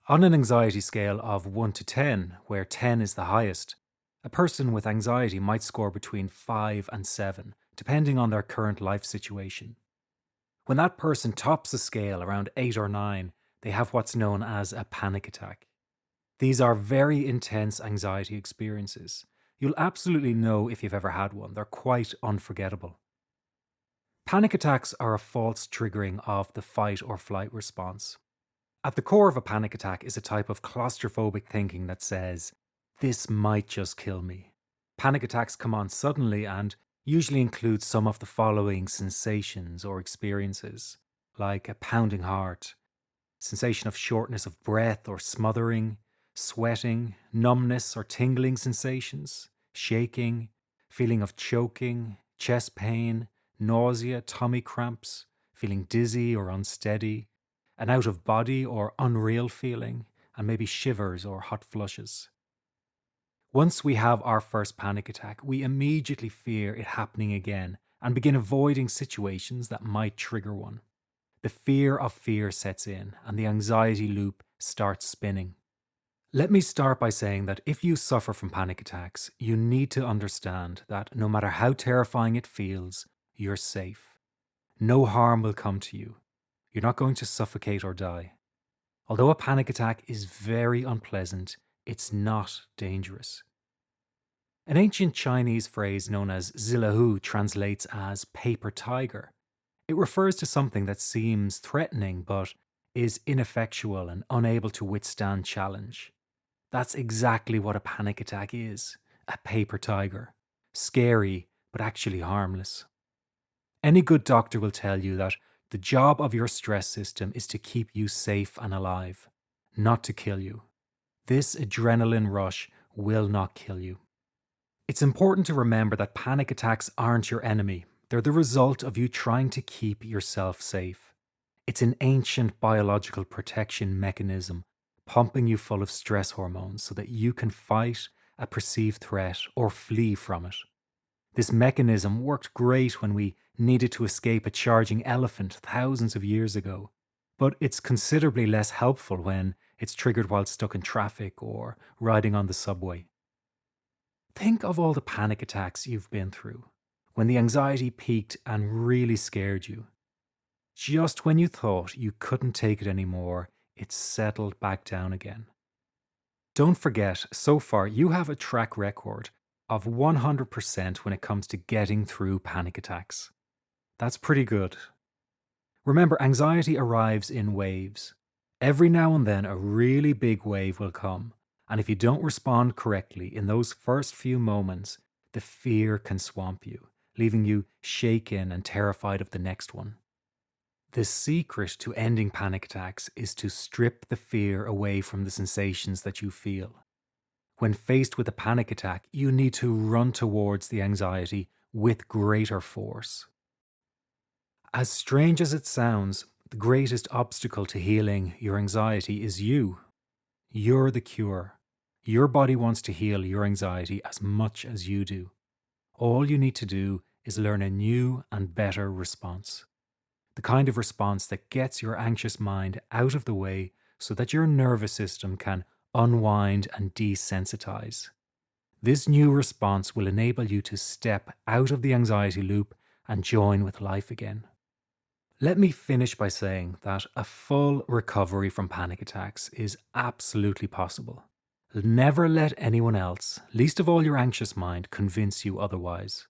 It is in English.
On an anxiety scale of 1 to 10, where 10 is the highest, a person with anxiety might score between 5 and 7, depending on their current life situation. When that person tops a scale around 8 or 9, they have what's known as a panic attack. These are very intense anxiety experiences. You'll absolutely know if you've ever had one, they're quite unforgettable. Panic attacks are a false triggering of the fight or flight response. At the core of a panic attack is a type of claustrophobic thinking that says, this might just kill me. Panic attacks come on suddenly and usually include some of the following sensations or experiences, like a pounding heart, sensation of shortness of breath or smothering, sweating, numbness or tingling sensations, shaking, feeling of choking, chest pain, nausea, tummy cramps, feeling dizzy or unsteady, an out of body or unreal feeling, and maybe shivers or hot flushes. Once we have our first panic attack, we immediately fear it happening again and begin avoiding situations that might trigger one. The fear of fear sets in and the anxiety loop starts spinning. Let me start by saying that if you suffer from panic attacks, you need to understand that no matter how terrifying it feels, you're safe. No harm will come to you. You're not going to suffocate or die. Although a panic attack is very unpleasant, it's not dangerous. An ancient Chinese phrase known as zilahu translates as paper tiger. It refers to something that seems threatening but is ineffectual and unable to withstand challenge. That's exactly what a panic attack is, a paper tiger. Scary, but actually harmless. Any good doctor will tell you that the job of your stress system is to keep you safe and alive, not to kill you. This adrenaline rush will not kill you. It's important to remember that panic attacks aren't your enemy. They're the result of you trying to keep yourself safe. It's an ancient biological protection mechanism, pumping you full of stress hormones so that you can fight a perceived threat or flee from it. This mechanism worked great when we needed to escape a charging elephant thousands of years ago, but it's considerably less helpful when it's triggered while stuck in traffic or riding on the subway. Think of all the panic attacks you've been through, when the anxiety peaked and really scared you. Just when you thought you couldn't take it anymore, it settled back down again. Don't forget, so far you have a track record of 100% when it comes to getting through panic attacks. That's pretty good. Remember, anxiety arrives in waves. Every now and then a really big wave will come, and if you don't respond correctly in those first few moments, the fear can swamp you, leaving you shaken and terrified of the next one. The secret to ending panic attacks is to strip the fear away from the sensations that you feel. When faced with a panic attack, you need to run towards the anxiety with greater force. As strange as it sounds, the greatest obstacle to healing your anxiety is you. You're the cure. Your body wants to heal your anxiety as much as you do. All you need to do is learn a new and better response. The kind of response that gets your anxious mind out of the way so that your nervous system can unwind and desensitize. This new response will enable you to step out of the anxiety loop and join with life again. Let me finish by saying that a full recovery from panic attacks is absolutely possible. Never let anyone else, least of all your anxious mind, convince you otherwise.